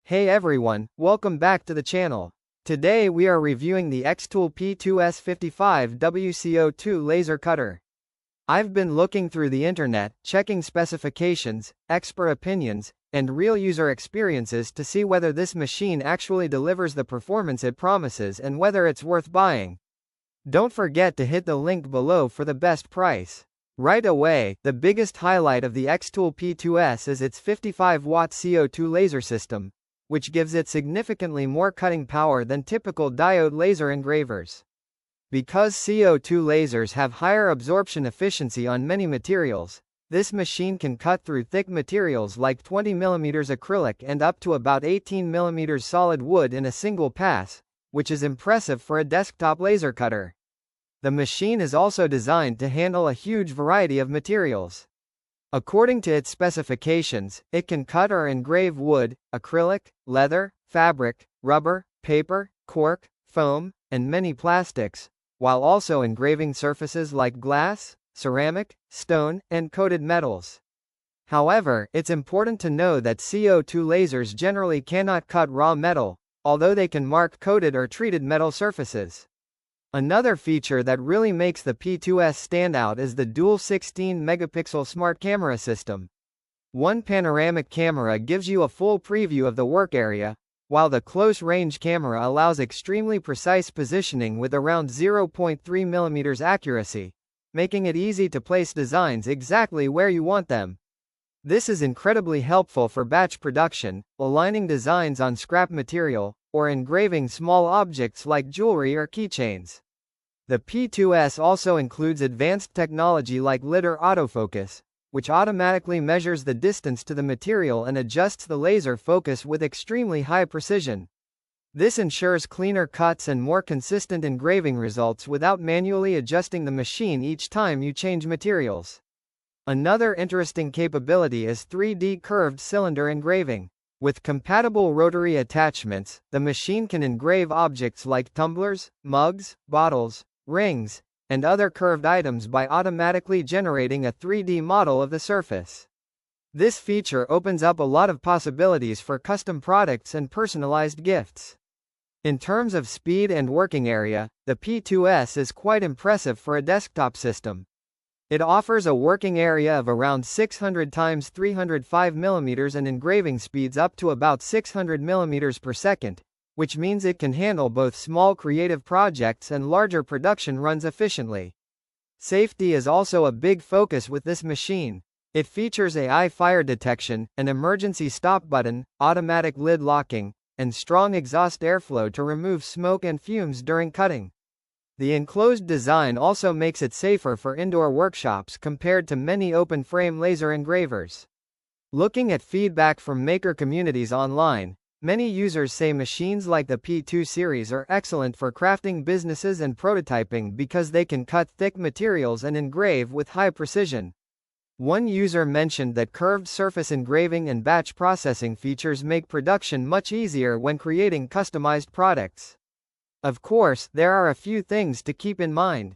Hey everyone, welcome back to the channel. Today we are reviewing the xTool P2S 55W CO2 laser cutter. I've been looking through the internet, checking specifications, expert opinions, and real user experiences to see whether this machine actually delivers the performance it promises and whether it's worth buying. Don't forget to hit the link below for the best price. Right away, the biggest highlight of the xTool P2S is its 55-watt CO2 laser system, which gives it significantly more cutting power than typical diode laser engravers. Because CO2 lasers have higher absorption efficiency on many materials, this machine can cut through thick materials like 20mm acrylic and up to about 18mm solid wood in a single pass, which is impressive for a desktop laser cutter. The machine is also designed to handle a huge variety of materials. According to its specifications, it can cut or engrave wood, acrylic, leather, fabric, rubber, paper, cork, foam, and many plastics, while also engraving surfaces like glass, ceramic, stone, and coated metals. However, it's important to know that CO2 lasers generally cannot cut raw metal, although they can mark coated or treated metal surfaces. Another feature that really makes the P2S stand out is the dual 16-megapixel smart camera system. One panoramic camera gives you a full preview of the work area, while the close-range camera allows extremely precise positioning with around 0.3mm accuracy, making it easy to place designs exactly where you want them. This is incredibly helpful for batch production, aligning designs on scrap material, or engraving small objects like jewelry or keychains. The P2S also includes advanced technology like lidar autofocus, which automatically measures the distance to the material and adjusts the laser focus with extremely high precision. This ensures cleaner cuts and more consistent engraving results without manually adjusting the machine each time you change materials. Another interesting capability is 3D curved cylinder engraving. With compatible rotary attachments, the machine can engrave objects like tumblers, mugs, bottles, rings, and other curved items by automatically generating a 3D model of the surface. This feature opens up a lot of possibilities for custom products and personalized gifts. In terms of speed and working area, the P2S is quite impressive for a desktop system. It offers a working area of around 600 x 305 mm and engraving speeds up to about 600 mm per second, which means it can handle both small creative projects and larger production runs efficiently. Safety is also a big focus with this machine. It features AI fire detection, an emergency stop button, automatic lid locking, and strong exhaust airflow to remove smoke and fumes during cutting. The enclosed design also makes it safer for indoor workshops compared to many open-frame laser engravers. Looking at feedback from maker communities online, many users say machines like the P2 series are excellent for crafting businesses and prototyping because they can cut thick materials and engrave with high precision. One user mentioned that curved surface engraving and batch processing features make production much easier when creating customized products. Of course, there are a few things to keep in mind.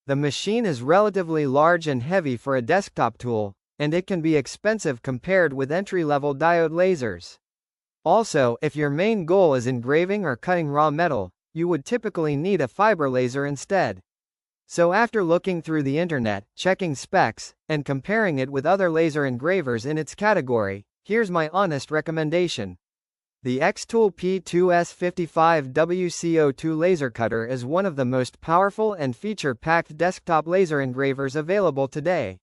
The machine is relatively large and heavy for a desktop tool, and it can be expensive compared with entry-level diode lasers. Also, if your main goal is engraving or cutting raw metal, you would typically need a fiber laser instead. So after looking through the internet, checking specs, and comparing it with other laser engravers in its category, here's my honest recommendation. The xTool P2S 55W CO2 laser cutter is one of the most powerful and feature-packed desktop laser engravers available today.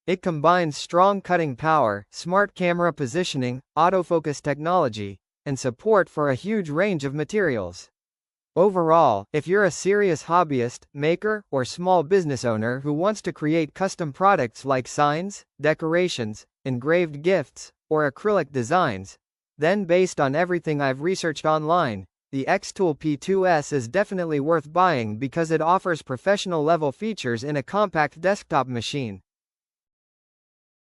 It combines strong cutting power, smart camera positioning, autofocus technology, and support for a huge range of materials. Overall, if you're a serious hobbyist, maker, or small business owner who wants to create custom products like signs, decorations, engraved gifts, or acrylic designs, then based on everything I've researched online, the xTool P2S is definitely worth buying because it offers professional-level features in a compact desktop machine.